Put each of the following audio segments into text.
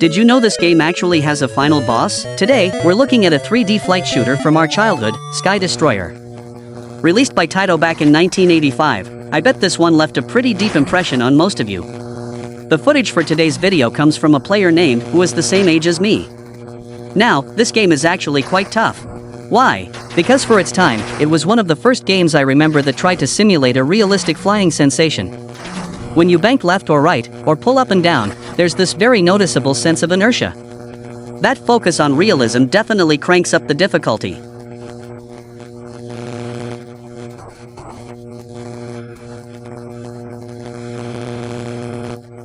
Did you know this game actually has a final boss? Today, we're looking at a 3D flight shooter from our childhood, Sky Destroyer. Released by Taito back in 1985, I bet this one left a pretty deep impression on most of you. The footage for today's video comes from a player named who is the same age as me. Now, this game is actually quite tough. Why? Because for its time, it was one of the first games I remember that tried to simulate a realistic flying sensation. When you bank left or right, or pull up and down, there's this very noticeable sense of inertia. That focus on realism definitely cranks up the difficulty.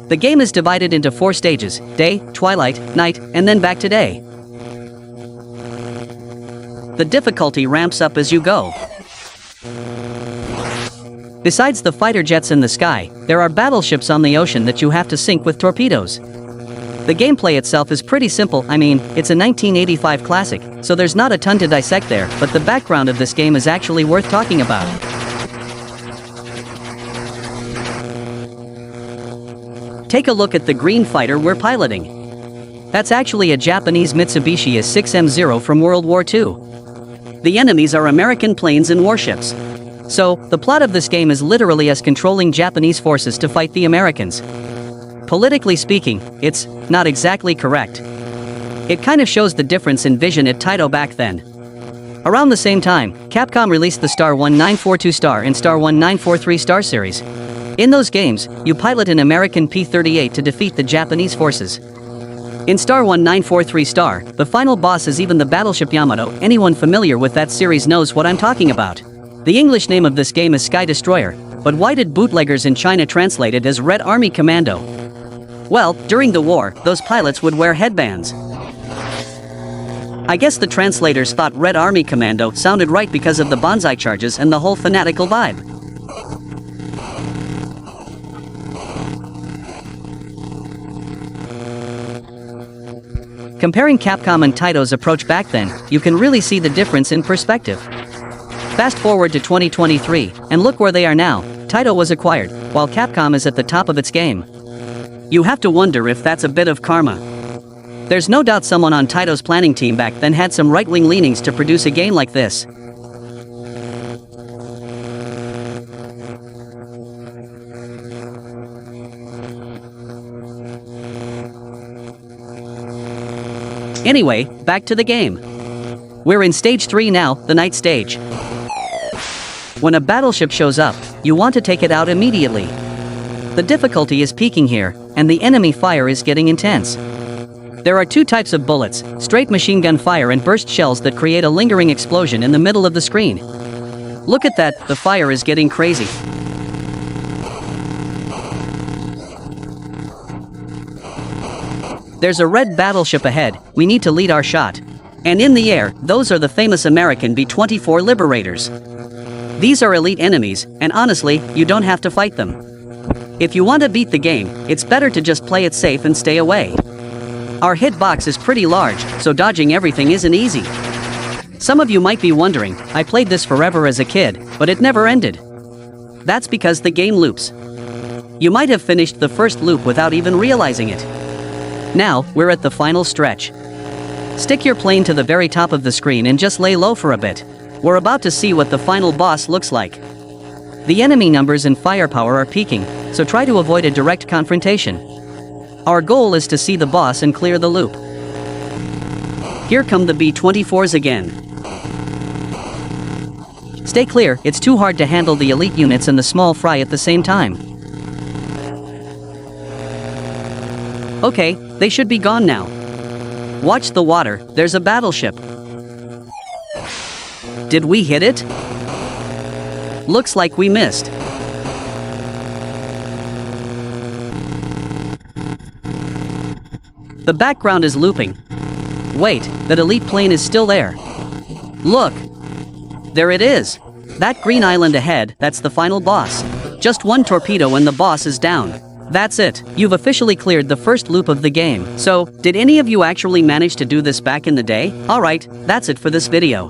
The game is divided into 4 stages: day, twilight, night, and then back to day. The difficulty ramps up as you go. Besides the fighter jets in the sky, there are battleships on the ocean that you have to sink with torpedoes. The gameplay itself is pretty simple. I mean, it's a 1985 classic, so there's not a ton to dissect there, but the background of this game is actually worth talking about. Take a look at the green fighter we're piloting. That's actually a Japanese Mitsubishi A6M0 from World War II. The enemies are American planes and warships. So, the plot of this game is literally us controlling Japanese forces to fight the Americans. Politically speaking, it's not exactly correct. It kind of shows the difference in vision at Taito back then. Around the same time, Capcom released the Star 1942 Star and Star 1943 Star series. In those games, you pilot an American P-38 to defeat the Japanese forces. In Star 1943 Star, the final boss is even the battleship Yamato. Anyone familiar with that series knows what I'm talking about. The English name of this game is Sky Destroyer, but why did bootleggers in China translate it as Red Army Commando? Well, during the war, those pilots would wear headbands. I guess the translators thought Red Army Commando sounded right because of the bonsai charges and the whole fanatical vibe. Comparing Capcom and Taito's approach back then, you can really see the difference in perspective. Fast forward to 2023, and look where they are now. Taito was acquired, while Capcom is at the top of its game. You have to wonder if that's a bit of karma. There's no doubt someone on Taito's planning team back then had some right-wing leanings to produce a game like this. Anyway, back to the game. We're in stage 3 now, the night stage. When a battleship shows up, you want to take it out immediately. The difficulty is peaking here, and the enemy fire is getting intense. There are 2 types of bullets, straight machine gun fire and burst shells that create a lingering explosion in the middle of the screen. Look at that, the fire is getting crazy. There's a red battleship ahead, we need to lead our shot. And in the air, those are the famous American B-24 Liberators. These are elite enemies, and honestly, you don't have to fight them. If you want to beat the game, it's better to just play it safe and stay away. Our hitbox is pretty large, so dodging everything isn't easy. Some of you might be wondering, I played this forever as a kid, but it never ended. That's because the game loops. You might have finished the first loop without even realizing it. Now, we're at the final stretch. Stick your plane to the very top of the screen and just lay low for a bit. We're about to see what the final boss looks like. The enemy numbers and firepower are peaking, so try to avoid a direct confrontation. Our goal is to see the boss and clear the loop. Here come the B-24s again. Stay clear, it's too hard to handle the elite units and the small fry at the same time. Okay, they should be gone now. Watch the water, there's a battleship. Did we hit it? Looks like we missed. The background is looping. Wait, that elite plane is still there. Look! There it is! That green island ahead, that's the final boss. Just one torpedo and the boss is down. That's it, you've officially cleared the first loop of the game. So, did any of you actually manage to do this back in the day? Alright, that's it for this video.